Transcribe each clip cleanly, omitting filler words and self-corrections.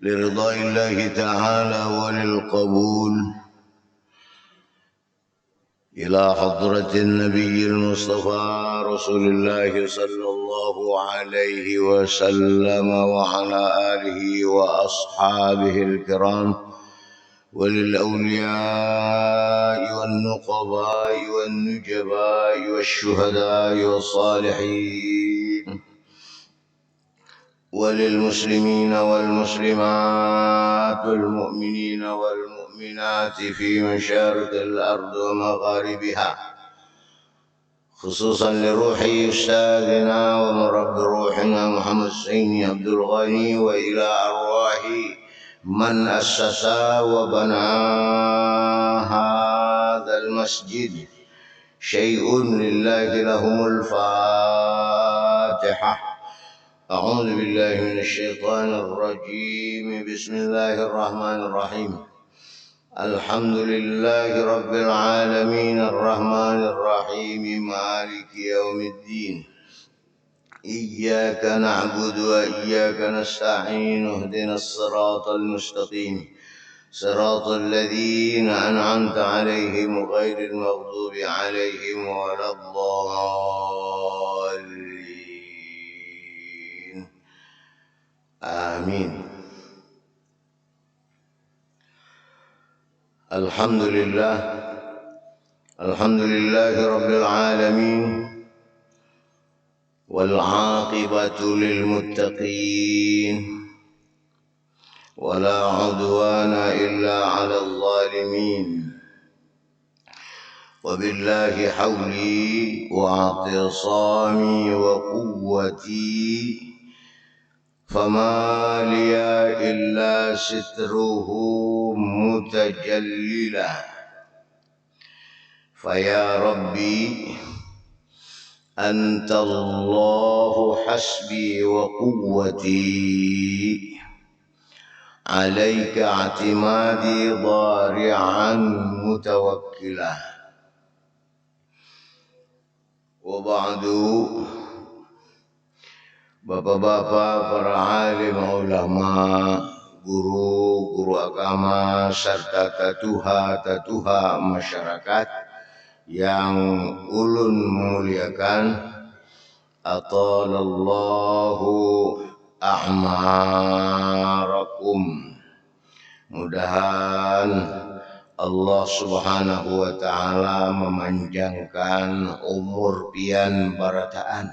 لرضاء الله تعالى وللقبول إلى حضرة النبي المصطفى رسول الله صلى الله عليه وسلم وعلى آله وأصحابه الكرام وللأولياء والنقباء والنجباء والشهداء والصالحين وللمسلمين والمسلمات والمؤمنين والمؤمنات في مشارق الأرض ومغاربها، خصوصا لروح أستاذنا ومربي روحنا محمد سيني عبد الغني، وإلى أرواح من أسس وبنى هذا المسجد شيء لله لهم الفاتحة. أعوذ بالله من الشيطان الرجيم. بسم الله الرحمن الرحيم. الحمد لله رب العالمين الرحمن الرحيم مالك يوم الدين. إياك نعبد وإياك نستعين. اهدنا الصراط المستقيم صراط الذين أنعمت عليهم غير المغضوب عليهم ولا الضالين. آمين. الحمد لله رب العالمين والعاقبة للمتقين ولا عدوان إلا على الظالمين. وبالله حولي واعتصامي وقوتي فما لي إلا ستره متجللا. فيا ربي أنت الله حسبي وقوتي، عليك اعتمادي ضارعا متوكلا. وبعد، bapak-bapak, para alim ulama, guru agama, serta tatuha masyarakat yang ulun memuliakan, atalallahu a'marakum. Mudahan Allah subhanahu wa ta'ala memanjangkan umur pian barataan.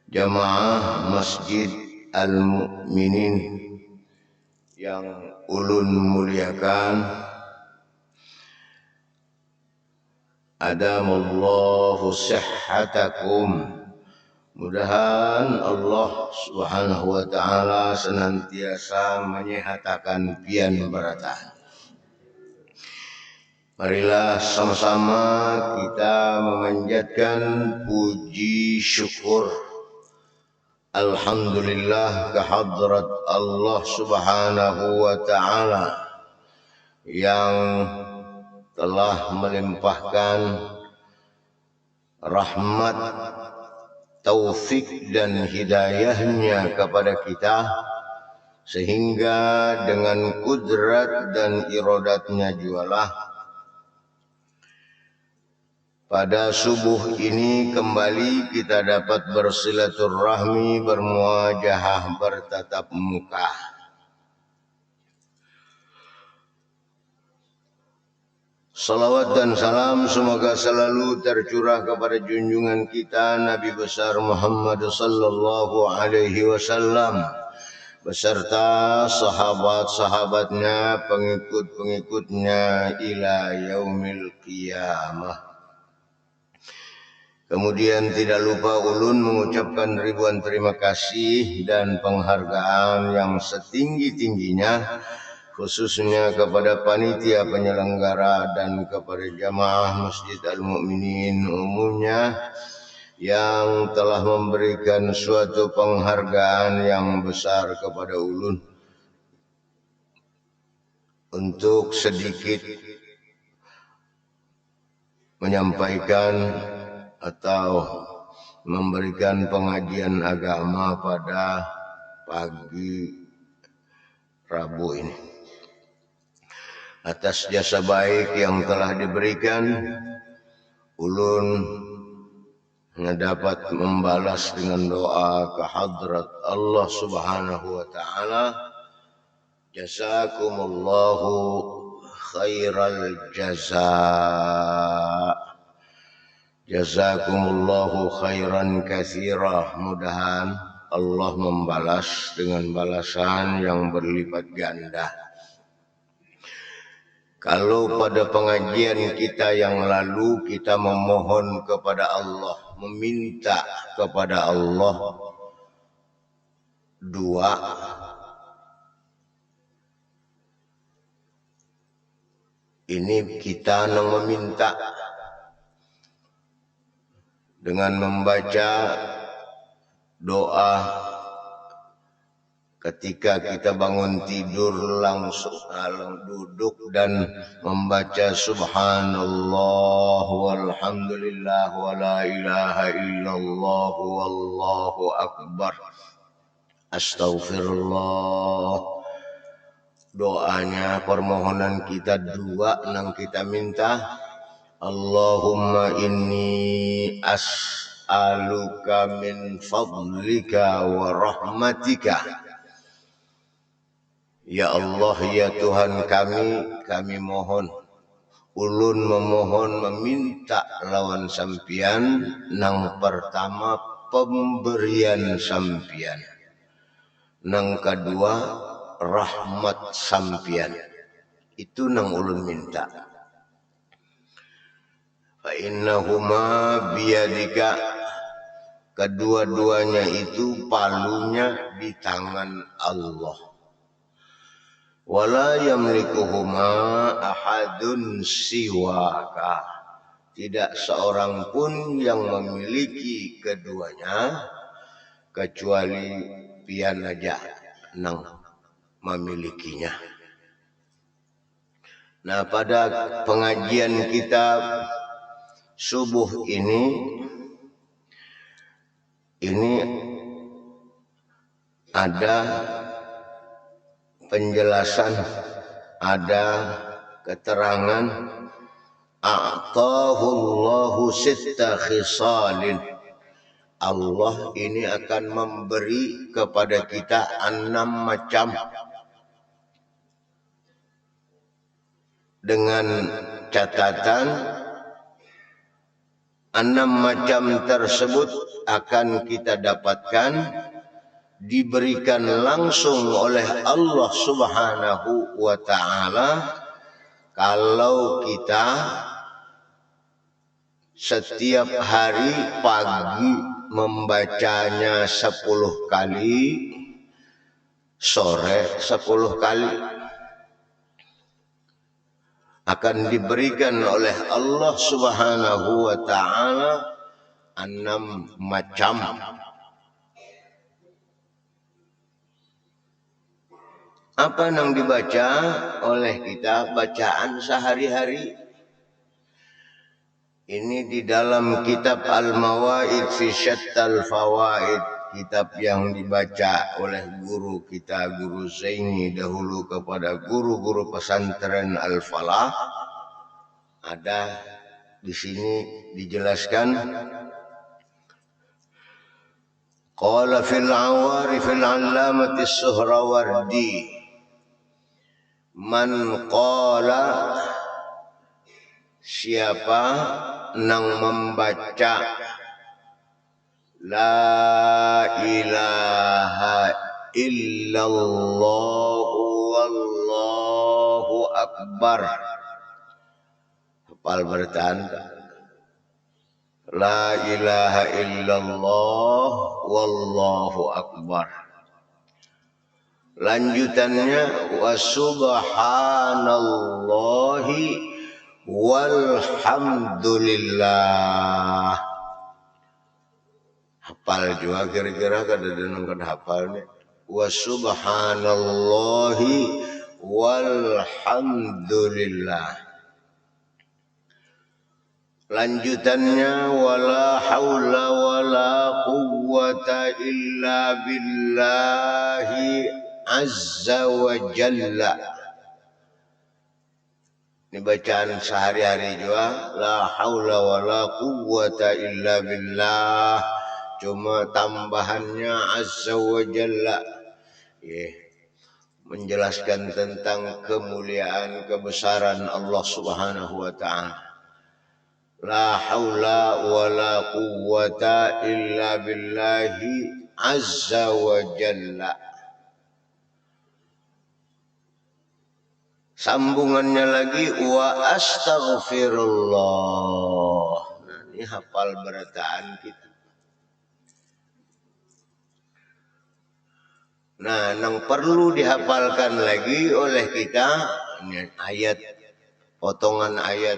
Jamaah Masjid Al-Mu'minin yang ulun muliakan, adamallahu sihhatakum. Mudahan Allah subhanahu wa ta'ala senantiasa menyehatakan pian barataan. Marilah sama-sama kita memanjatkan puji syukur alhamdulillah kehadrat Allah subhanahu wa ta'ala yang telah melimpahkan rahmat, taufik dan hidayahnya kepada kita, sehingga dengan kudrat dan iradatnya jualah pada subuh ini kembali kita dapat bersilaturahmi, bermuajahah, bertatap muka. Salawat dan salam semoga selalu tercurah kepada junjungan kita Nabi besar Muhammad sallallahu alaihi wasallam beserta sahabat-sahabatnya, pengikut-pengikutnya ila yaumil qiyamah. Kemudian tidak lupa ulun mengucapkan ribuan terima kasih dan penghargaan yang setinggi-tingginya, khususnya kepada panitia penyelenggara dan kepada jamaah Masjid Al-Mu'minin umumnya yang telah memberikan suatu penghargaan yang besar kepada ulun untuk sedikit menyampaikan atau memberikan pengajian agama pada pagi Rabu ini. Atas jasa baik yang telah diberikan, ulun dapat membalas dengan doa ke hadrat Allah Subhanahu wa taala. Jazakumullahu khairal jazaa. Jazakumullahu khairan katsira. Mudahan Allah membalas dengan balasan yang berlipat ganda. Kalau pada pengajian kita yang lalu kita memohon kepada Allah, meminta kepada Allah dua, ini kita meminta dengan membaca doa ketika kita bangun tidur, langsung duduk dan membaca subhanallah walhamdulillah wa la ilaha illallah wallahu akbar astaghfirullah. Doanya, permohonan kita dua nang kita minta, Allahumma inni as'aluka min fadlika wa rahmatika. Ya Allah, ya Tuhan kami mohon, ulun memohon meminta lawan sampian. Nang pertama pemberian sampian, nang kedua rahmat sampian. Itu nang ulun minta. Fa innahuma biyadika, kedua-duanya itu palunya di tangan Allah. Wala yamlikuhuma ahadun siwaka, tidak seorang pun yang memiliki keduanya kecuali pian aja nang memilikinya. Nah, pada pengajian kita subuh ini ada penjelasan, ada keterangan, a'tahullahu sitta khisalin. Allah ini akan memberi kepada kita 6 macam, dengan catatan 6 macam tersebut akan kita dapatkan diberikan langsung oleh Allah Subhanahu wa taala kalau kita setiap hari pagi membacanya 10 kali, sore 10 kali, akan diberikan oleh Allah Subhanahu wa taala 6 macam. Apa yang dibaca oleh kita, bacaan sehari-hari. Ini di dalam kitab Al-Mawaid fi Syattal Fawaid, kitab yang dibaca oleh guru kita, Guru Zaini, dahulu kepada guru-guru pesantren Al-Falah. Ada di sini dijelaskan, qala fil awari fil allamati Suhrawardi, man qala, siapa nang membaca la ilaha illallah wallahu akbar. Hafal bertahan. La ilaha illallah wallahu akbar. Lanjutannya wa subhanallahi walhamdulillah. Hafal juga kira-kira kada dengar hafalnya. Wa subhanallahi walhamdulillah. Lanjutannya wala haula wala quwwata illa billahi azza wa jalla. Ini bacaan sehari-hari juga. La haula wala quwwata illa billah. Cuma tambahannya azza wa jalla. Menjelaskan tentang kemuliaan kebesaran Allah Subhanahu wa taala. La haula wala quwwata illa billahi azza wa jalla. Sambungannya lagi wa astaghfirullah. Nah, ini hafal berataan kita. Nah, yang perlu dihafalkan lagi oleh kita ini ayat, potongan ayat.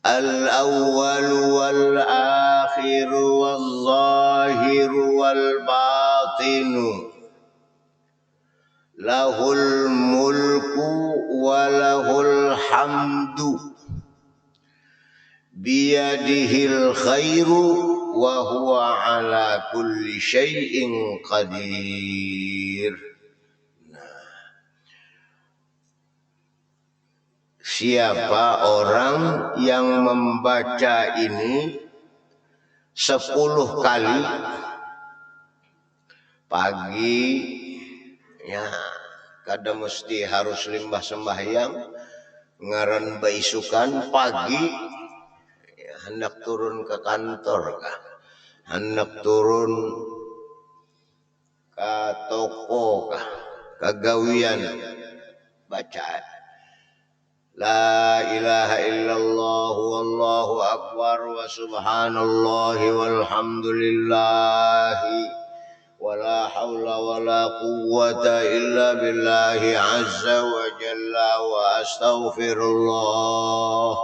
Al-awwal wal akhir wal zahir wal batinu lahul mulku wa lahul hamdu biyadihil khairu wa huwa ala kulli syai'in qadir. Siapa orang yang membaca ini 10 kali pagi, ya kada mesti harus limbah sembahyang, ngaran baisukan pagi, ya, hendak turun ke kantor kah, hendak turun ke toko kah, kagawian, baca La ilaha illallah wallahu akbar wa subhanallah walhamdulillahi wa la hawla wa la quwwata illa billahi azza wa jalla wa astaghfirullah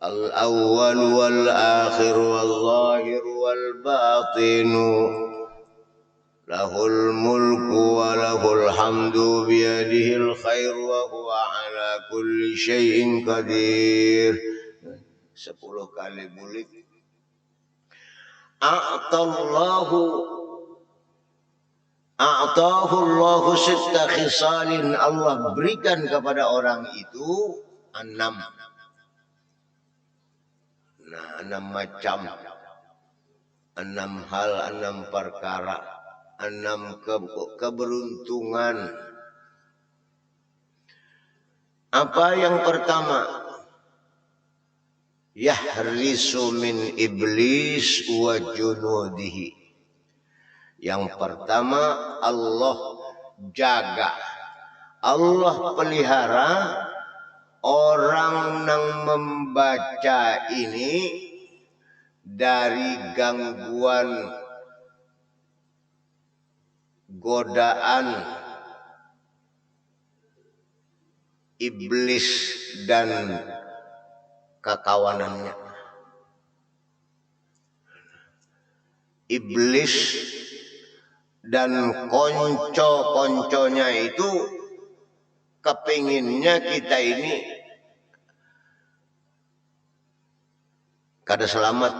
al-awwal wal akhir wal zahir wal batinu lahul mulku wa lahul hamdu biyadihil khair wa huwa ala kulli syai'in qadir. 10 kali bulik. A'tahu Allahu sitta khisalin. Allah berikan kepada orang itu 6. Nah, 6 macam, 6 hal, 6 perkara, 6 keberuntungan. Apa yang pertama? Yahrisu min iblis wa junudihi. Yang pertama, Allah jaga, Allah pelihara orang yang membaca ini dari gangguan, godaan iblis dan kekawanannya. Iblis dan konco-konconya itu kepinginnya kita ini kada selamat.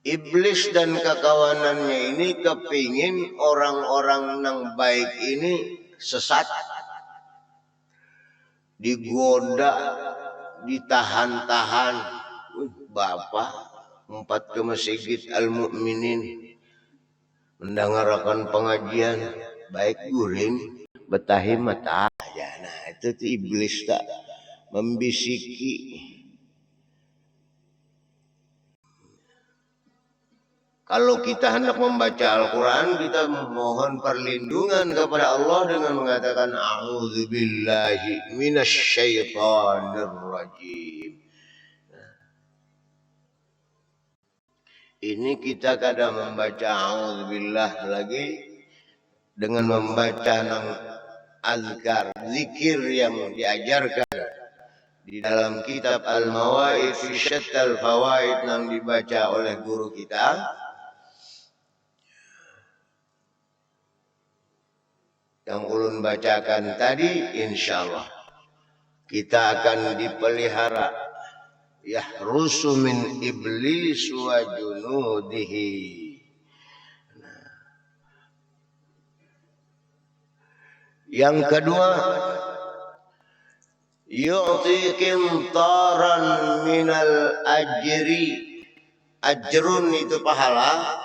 Iblis dan kekawanannya ini kepingin orang-orang yang baik ini sesat, digoda, ditahan-tahan. Bapak 4 ke masjid Al-Mu'minin mendengarkan pengajian baik guring betahi mata. Ya, nah itu iblis tak membisiki. Kalau kita hendak membaca Al-Quran, kita mohon perlindungan kepada Allah dengan mengatakan A'udzubillahi minasyaitonirrajim. Ini kita kadang membaca A'udzubillah lagi dengan membaca azkar, zikir yang diajarkan di dalam kitab Al-Mawaid fi Syattal Fawaid yang dibaca oleh guru kita. yang ulun bacakan tadi, insya Allah kita akan dipelihara yahrusu min iblis wa junudihi. Yang kedua, yu'ti qintaran minal ajri. Ajrun itu pahala.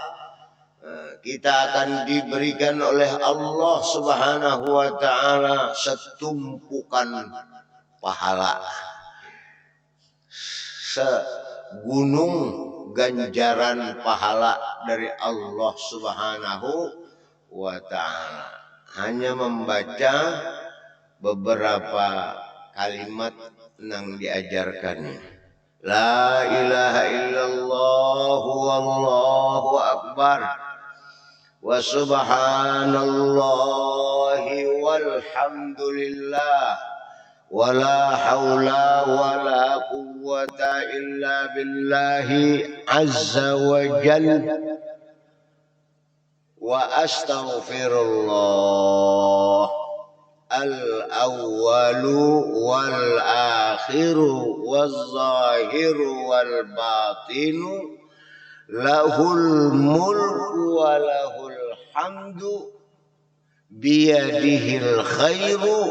Kita akan diberikan oleh Allah Subhanahu wa taala setumpukan pahala. Segunung ganjaran pahala dari Allah Subhanahu wa taala. Hanya membaca beberapa kalimat yang diajarkannya. La ilaha illallah wallahu akbar wa subhanallahi walhamdulillah wa la haula wa la quwwata illa billahi azza wa jalla wa astaghfirullah al-awwalu wal-akhiru wal-zahiru wal-batinu lahul mulku wa lahul hamdu biyadihil khairu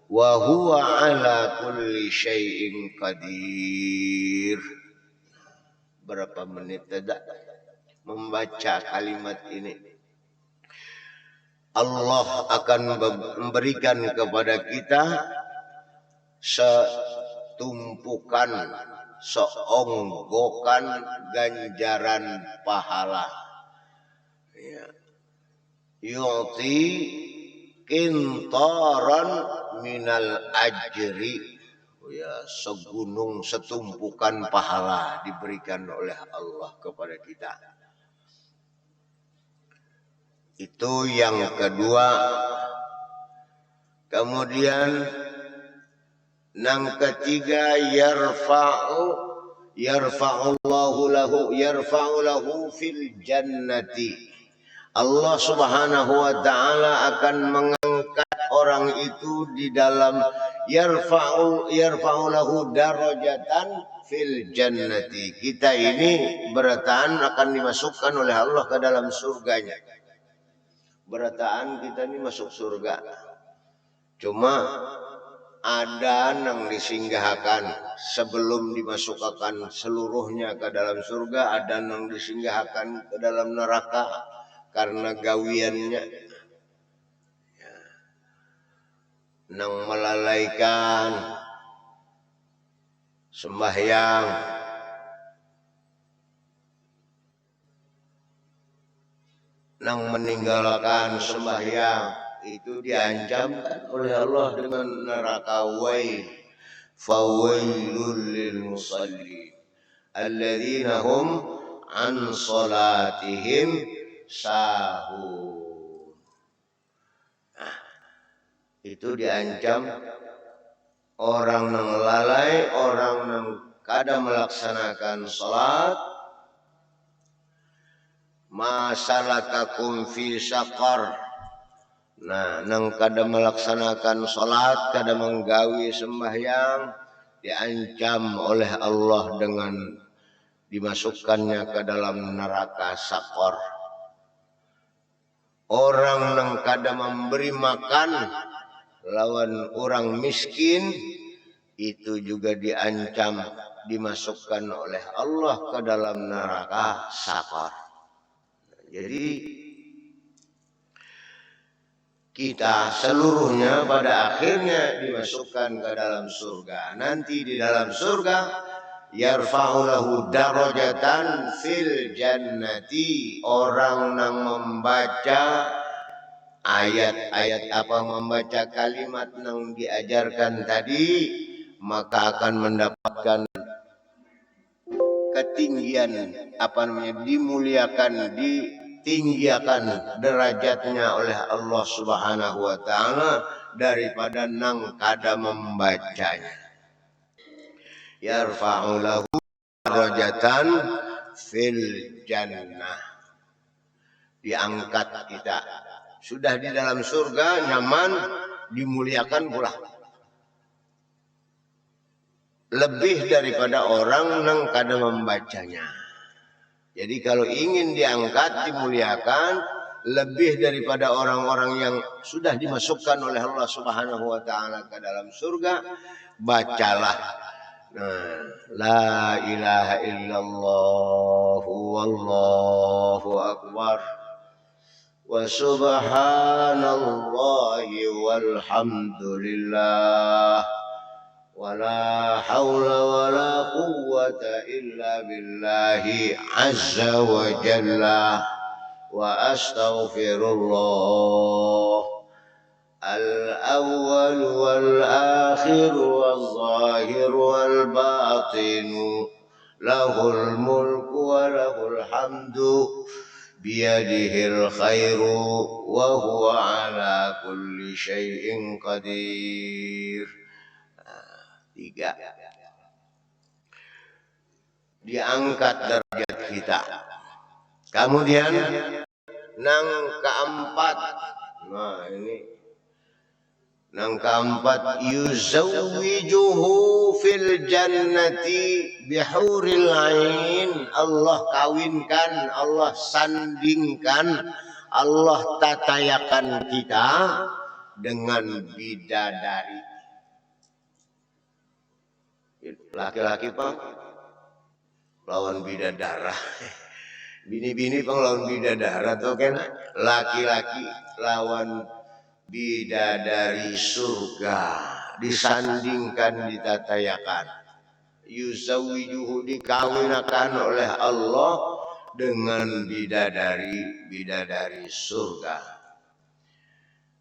wa huwa ala kulli syai'in qadir. Berapa menit tidak membaca kalimat ini, Allah akan memberikan kepada kita setumpukan, seonggokan ganjaran pahala. Yu'ti qintaran minal ajri. Ya, segunung setumpukan pahala diberikan oleh Allah kepada kita. Itu yang kedua. Kemudian yang ketiga, yarfa'u lahu fil jannati. Allah Subhanahu wa taala akan mengangkat orang itu di dalam yarfa'u lahu darajatan fil jannati. Kita ini berataan akan dimasukkan oleh Allah ke dalam surganya. Berataan kita ini masuk surga. Cuma ada yang disinggahkan sebelum dimasukkan seluruhnya ke dalam surga, ada yang disinggahkan ke dalam neraka karena gawiannya, yang melalaikan sembahyang, yang meninggalkan sembahyang, itu diancamkan oleh Allah dengan neraka wail. Fawailul lil musallin alladzina hum an salatihim sahun. Nah, itu diancam orang yang lalai, orang yang kada melaksanakan salat. Masalakakum fi saqar. Nah, nang kada melaksanakan salat, kada menggawi sembahyang, diancam oleh Allah dengan dimasukkannya ke dalam neraka saqar. Orang nang kada memberi makan lawan orang miskin, itu juga diancam dimasukkan oleh Allah ke dalam neraka saqar. Jadi kita seluruhnya pada akhirnya dimasukkan ke dalam surga. Nanti di dalam surga yarfa'u lahu darajatan fil jannati. Orang yang membaca ayat-ayat membaca kalimat yang diajarkan tadi, maka akan mendapatkan ketinggian dimuliakan, ditinggikan derajatnya oleh Allah Subhanahu wa taala daripada nang kada membacanya. Yarfa'u lahu darajatan fil jannah. Diangkat kita sudah di dalam surga, nyaman, dimuliakan pula. Lebih daripada orang yang kadang membacanya. Jadi kalau ingin diangkat, dimuliakan, lebih daripada orang-orang yang sudah dimasukkan oleh Allah Subhanahu wa taala ke dalam surga, bacalah la ilaha illallah wallahu akbar wa subhanallahi walhamdulillah wa la haula wa la quwwata illa billahi azza wa jalla wa astaghfirullah al-awwal wal-akhir wal-zahir wal-batin lahul mulku wa lahul hamdu biyadihil khairu wa huwa ala kulli syai'in qadir. Tiga, diangkat derajat kita. Kemudian nang keempat, nah ini nang keempat, yuzawwijuhu fil jannati bihuril ain. Allah kawinkan, Allah sandingkan, Allah tatayakan kita dengan bidadari. Laki-laki Pak lawan bidadara, bini-bini Pak lawan bidadara tuh kan, laki-laki lawan bidadari surga, disandingkan, ditatayakan. Yuzawwijuhu, dikawinakan oleh Allah dengan bidadari surga.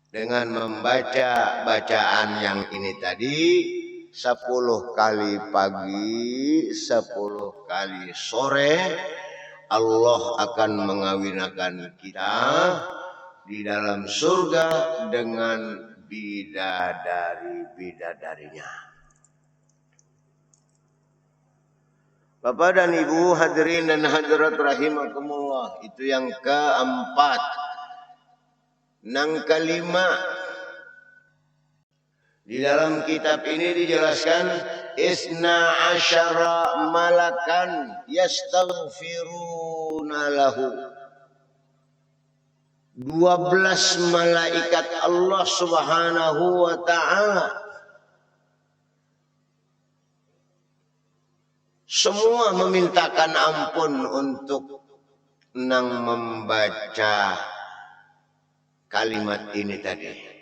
Dengan membaca bacaan yang ini tadi 10 kali pagi, 10 kali sore, Allah akan mengawinakan kita di dalam surga dengan bidadarinya. Bapak dan Ibu hadirin dan hadirat rahimakumullah, itu yang keempat. Nang kelima, di dalam kitab ini dijelaskan isna asyara malakan yastaghfiruna lahu. 12 malaikat Allah Subhanahu wa taala semua memintakan ampun untuk nang membaca kalimat ini tadi.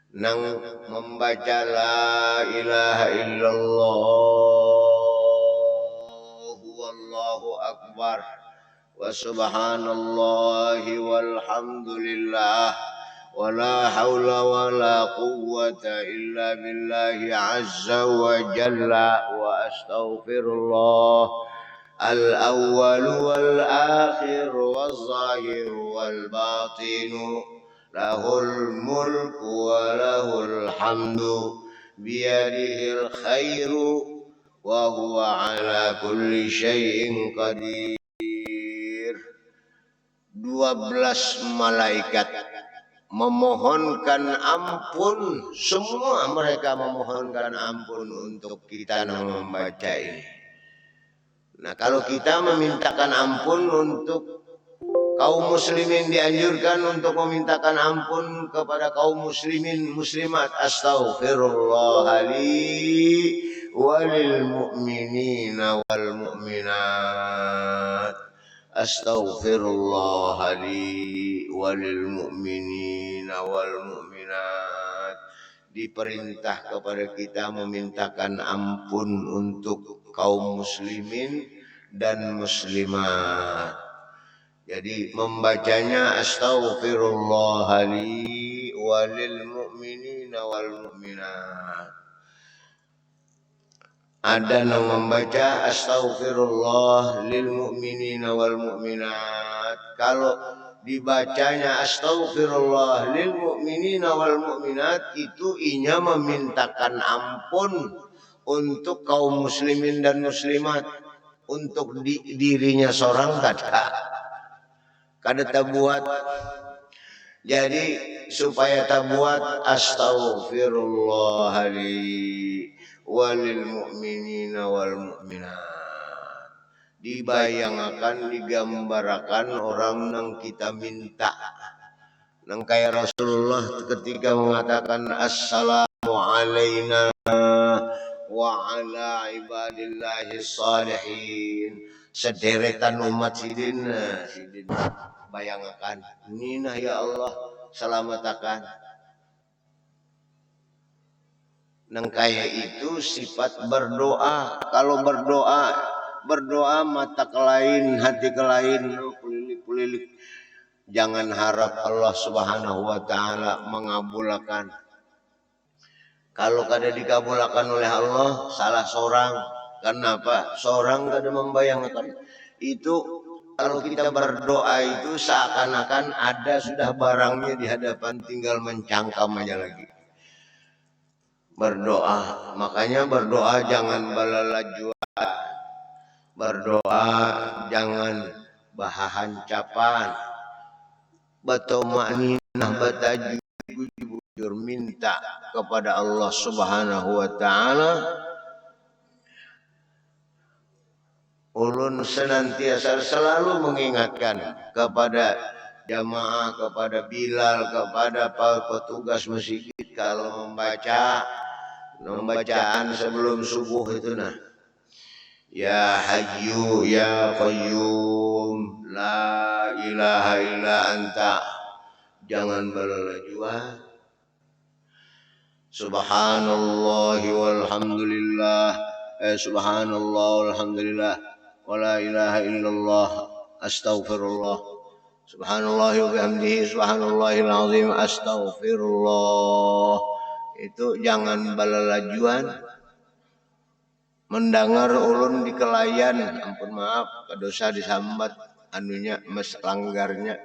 Nang membaca la ilaha illallah wallahu akbar wa subhanallahi walhamdulillah wa la hawla wa la quwwata illa billahi azza wa jalla wa astaghfirullah al-awwal wal-akhir wal-zahir wal-batin lahul mulku wa lahul hamdu biyadihil khairu wa huwa ala kulli syai'in qadir. 12 malaikat memohonkan ampun, semua mereka memohonkan ampun untuk kita yang membaca ini. Nah, kalau kita memintakan ampun untuk kaum muslimin, dianjurkan untuk memintakan ampun kepada kaum muslimin muslimat. Astaghfirullah li walil mu'minina wal mu'minat. Astaghfirullah li walil mu'minina wal mu'minat. Diperintah kepada kita memintakan ampun untuk kaum muslimin dan muslimat. Jadi membacanya astaghfirullah li walil mu'minina wal mu'minat. Ada yang membaca astaghfirullah lil mu'minina wal mu'minat. Kalau dibacanya astaghfirullah lil mu'minina wal mu'minat, itu inya memintakan ampun untuk kaum muslimin dan muslimat. Untuk dirinya seorang kada tabuat. Jadi supaya tabuat astaghfirullah li walil mu'minina wal mu'minat. Dibayangkan, digambarkan orang yang kita minta. Nang kayak Rasulullah ketika mengatakan assalamu alaina wa ala ibadillahi salihin. Sederetan umat sidin bayangkan, nina ya Allah selamatakan. Nang kayak itu sifat berdoa. Kalau berdoa mata ke lain, hati ke lain, pelilik-pelilik. Jangan harap Allah Subhanahu wa taala mengabulkan. Kalau kada dikabulkan oleh Allah, salah seorang. Kenapa? Seorang kada membayangkan. Itu kalau kita berdoa itu seakan-akan ada sudah barangnya di hadapan, tinggal mencangkam aja lagi. Berdoa, makanya berdoa jangan balalajua. Berdoa jangan bahancapan. Batomaninah batajud, bujur minta kepada Allah Subhanahu wa taala. Ulun senantiasa selalu mengingatkan kepada jamaah, kepada Bilal, kepada petugas masjid kalau membacaan sebelum subuh itu nah. Ya Hayyu ya Qayyum la ilaha illa anta. Jangan berlajua. Subhanallah walhamdulillah. Subhanallah walhamdulillah. Wa la ilaha illallah. Astaghfirullah. Subhanallah wa bihamdihi subhanallahil azim. Astaghfirullah. Itu jangan balalajuan. Mendengar ulun di kelayan, ampun maaf, dosa disambat anunya mes langgarnya.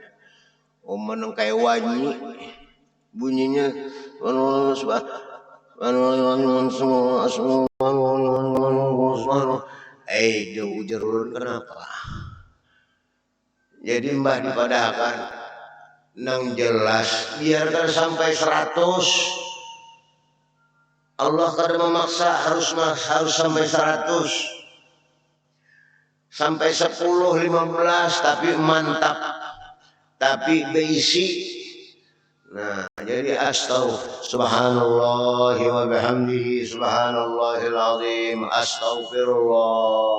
Omonong kayak wanyi bunyinya dia ujar ulun kenapa? Jadi mbah dipadahkan nang jelas biarkan sampai 100. Allah kada memaksa harus sampai 100. Sampai 10, 15 tapi mantap. Tapi beisi. Nah, jadi subhanallah wa bihamdihi subhanallahil azim. Astaghfirullah.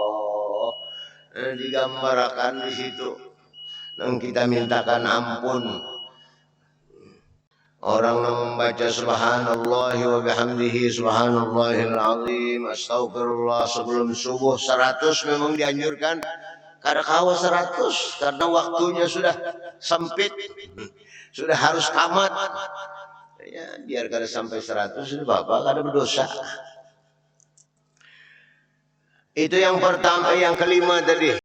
Digambarkan di situ. Dan kita mintakan ampun. Orang yang membaca subhanallah wa bihamdihi subhanallahil azim astaghfirullah sebelum subuh 100 memang dianjurkan. Kada kawa 100 karena waktunya sudah sempit. Sudah harus tamat. Ya, biar kada sampai 100 Bapak kada berdosa. Itu yang pertama, yang kelima tadi.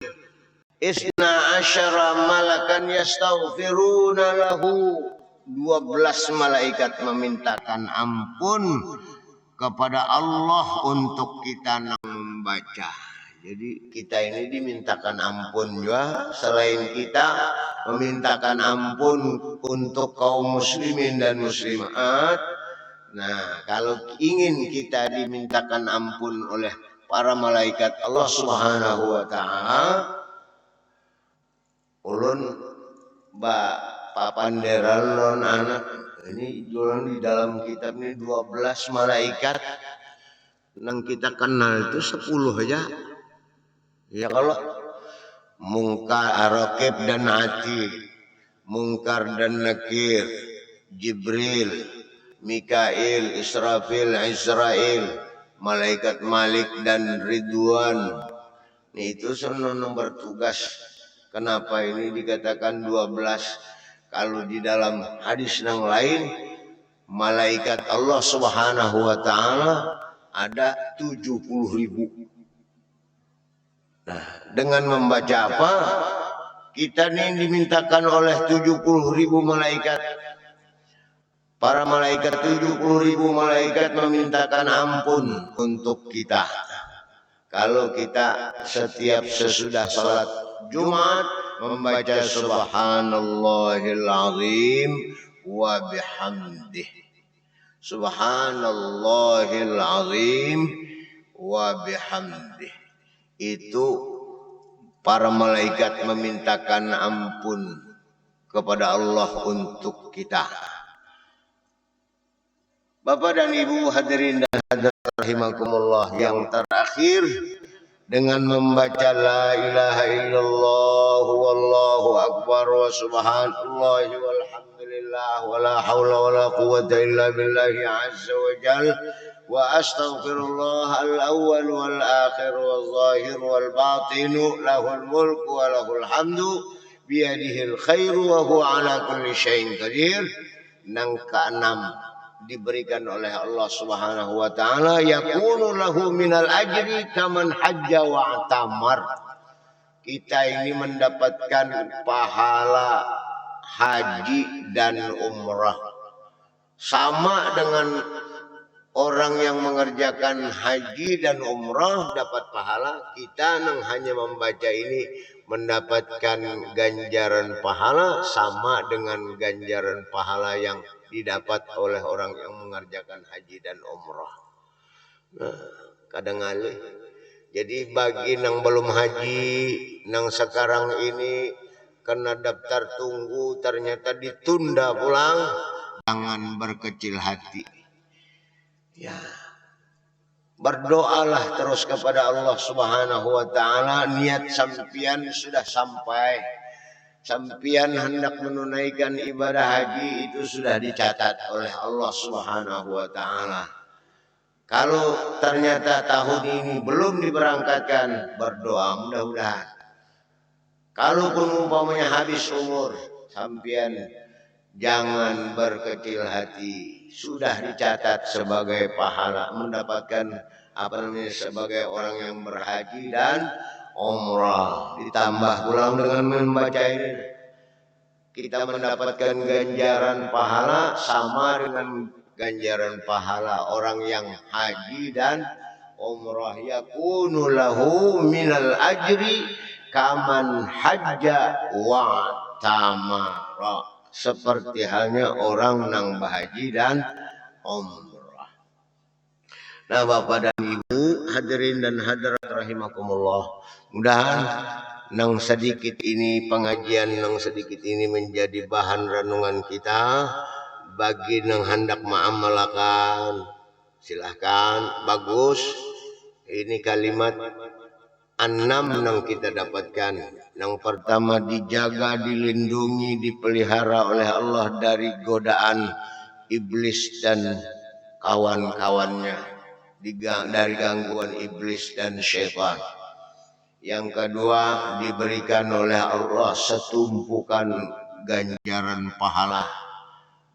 Isna asyara malakan yastaghfiruna lahu. 12 malaikat memintakan ampun kepada Allah untuk kita yang membaca. Jadi kita ini dimintakan ampun juga. Selain kita memintakan ampun untuk kaum muslimin dan muslimat. Nah, kalau ingin kita dimintakan ampun oleh para malaikat Allah Subhanahu wa taala, ulun papanderan non anak ini jualan di dalam kitab ini 12 malaikat yang kita kenal itu 10 aja. Ya kalau Mungkar, Raqib dan Atid, Mungkar dan Nakir, Jibril, Mikail, Israfil, Israel, malaikat Malik dan Ridwan. Itu semua bertugas. Kenapa ini dikatakan 12? Kalau di dalam hadis yang lain, malaikat Allah Subhanahu wa taala ada 70.000. Nah, dengan membaca apa? Kita ini dimintakan oleh 70.000 malaikat. Para malaikat 70.000 malaikat memintakan ampun untuk kita. Kalau kita setiap sesudah salat Jumat membaca subhanallahil azim wa bihamdih. Subhanallahil azim wa bihamdih. Itu para malaikat memintakan ampun kepada Allah untuk kita. Bapak dan Ibu hadirin dan hadirat rahimakumullah, yang terakhir dengan membaca la ilaha illallah wallahu akbar wa subhanallahi walhamdulillah wa la haula wa la quwwata illa billahi azza wa jal wa astaghfirullah al-awwal wal akhir wal zahir wal batin lahul mulku wa lahul hamdu biyadihil khairu wa huwa ala kulli syai'in qadir. Nang keenam diberikan oleh Allah Subhanahu wa taala, yakunu lahu minal ajri kaman hajja wa atamar. Kita ini mendapatkan pahala haji dan umrah sama dengan orang yang mengerjakan haji dan umrah dapat pahala. Kita yang hanya membaca ini mendapatkan ganjaran pahala sama dengan ganjaran pahala yang didapat oleh orang yang mengerjakan haji dan umrah. Nah, kadang alih. Jadi bagi nang belum haji, nang sekarang ini kena daftar tunggu ternyata ditunda pulang, jangan berkecil hati. Ya, berdoalah terus kepada Allah Subhanahu wa taala. Niat sampian sudah sampai, sampian hendak menunaikan ibadah haji itu sudah dicatat oleh Allah Subhanahu wa taala. Kalau ternyata tahun ini belum diberangkatkan, berdoa mudah-mudahan. Kalaupun umpamanya habis umur, sampian jangan berkecil hati. Sudah dicatat sebagai pahala, mendapatkan sebagai orang yang berhaji dan umrah. Ditambah pulang dengan membaca ini, kita mendapatkan ganjaran pahala sama dengan ganjaran pahala orang yang haji dan umrah. Yakunu lahu minal ajri kaman hajja wa tamara. Seperti halnya orang nang berhaji dan umrah. Nah, Bapak dan Ibu hadirin dan hadirat rahimakumullah, mudahan nang sedikit ini pengajian nang sedikit ini menjadi bahan renungan kita. Bagi nang hendak mengamalkan silahkan, bagus. Ini kalimat 6 nang kita dapatkan. Yang pertama, dijaga, dilindungi, dipelihara oleh Allah dari godaan iblis dan kawan-kawannya, dari gangguan iblis dan syaitan. Yang kedua, diberikan oleh Allah setumpukan ganjaran pahala.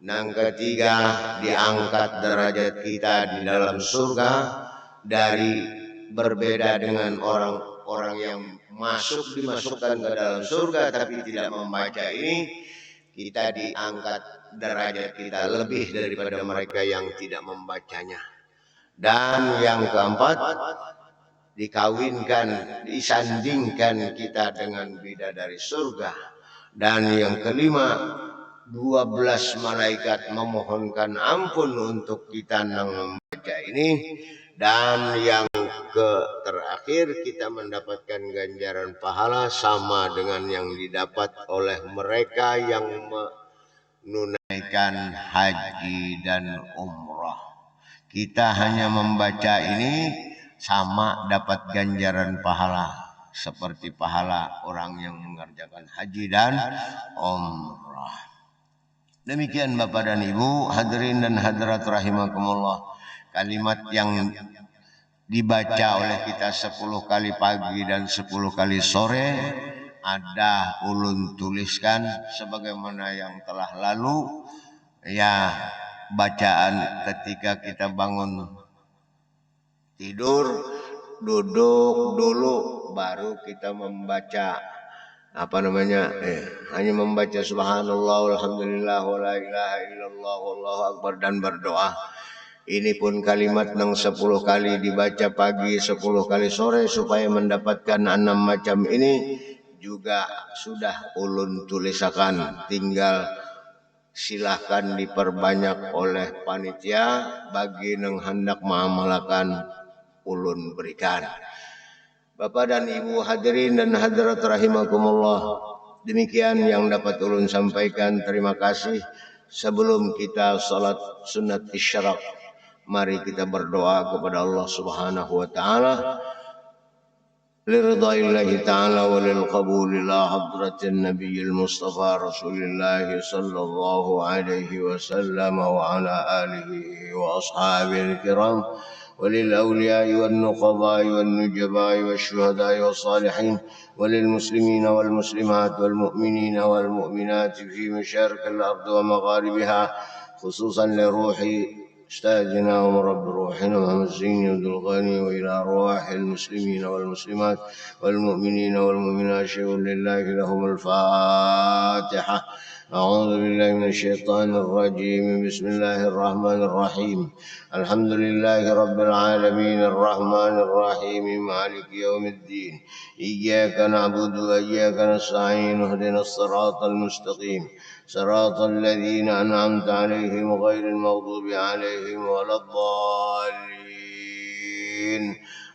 Yang ketiga, diangkat derajat kita di dalam surga dari berbeda dengan orang-orang yang dimasukkan ke dalam surga tapi tidak membaca ini. Kita diangkat derajat kita lebih daripada mereka yang tidak membacanya. Dan yang keempat, dikawinkan, disandingkan kita dengan bidadari surga. Dan yang kelima, 12 malaikat memohonkan ampun untuk kita yang membaca ini. Dan yang terakhir, kita mendapatkan ganjaran pahala sama dengan yang didapat oleh mereka yang menunaikan haji dan umrah. Kita hanya membaca ini sama dapat ganjaran pahala seperti pahala orang yang mengerjakan haji dan umrah. Demikian Bapak dan Ibu hadirin dan hadirat rahimakumullah, kalimat yang dibaca oleh kita 10 kali pagi dan 10 kali sore. Ada ulun tuliskan sebagaimana yang telah lalu, ya, bacaan ketika kita bangun tidur, duduk dulu baru kita membaca hanya membaca subhanallah alhamdulillah wa la ilaha illallah wallahu akbar dan berdoa. Ini pun kalimat yang 10 kali dibaca pagi, 10 kali sore supaya mendapatkan 6 macam ini juga sudah ulun tulisakan, tinggal silahkan diperbanyak oleh panitia bagi yang hendak mengamalkan ulun berikan. Bapak dan Ibu hadirin dan hadirat rahimakumullah, demikian yang dapat ulun sampaikan. Terima kasih. Sebelum kita salat sunat isyraq, mari kita berdoa kepada Allah Subhanahu wa taala. لرضا الله تعالى وللقبول لا حضرة النبي المصطفى رسول الله صلى الله عليه وسلم وعلى آله وأصحابه الكرام وللأولياء والنقباء والنجباء والشهداء والصالحين وللمسلمين والمسلمات والمؤمنين والمؤمنات في مشارق الأرض ومغاربها، خصوصا لروح أستاذنا ومرب روحنا محمد زين عبد الغني، وإلى أرواح المسلمين والمسلمات والمؤمنين والمؤمنات. شيء لله لهم الفاتحة. أعوذ بالله من الشيطان الرجيم. بسم الله الرحمن الرحيم. الحمد لله رب العالمين الرحمن الرحيم مالك يوم الدين. إياك نعبد وإياك نستعين. اهدنا الصراط المستقيم صراط الذين أنعمت عليهم غير المغضوب عليهم ولا الضالين.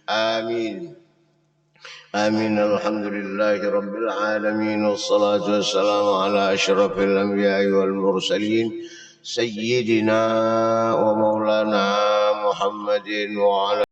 آمين آمين. الحمد لله رب العالمين والصلاة والسلام على أشرف الأنبياء والمرسلين سيدنا ومولانا محمد وعلى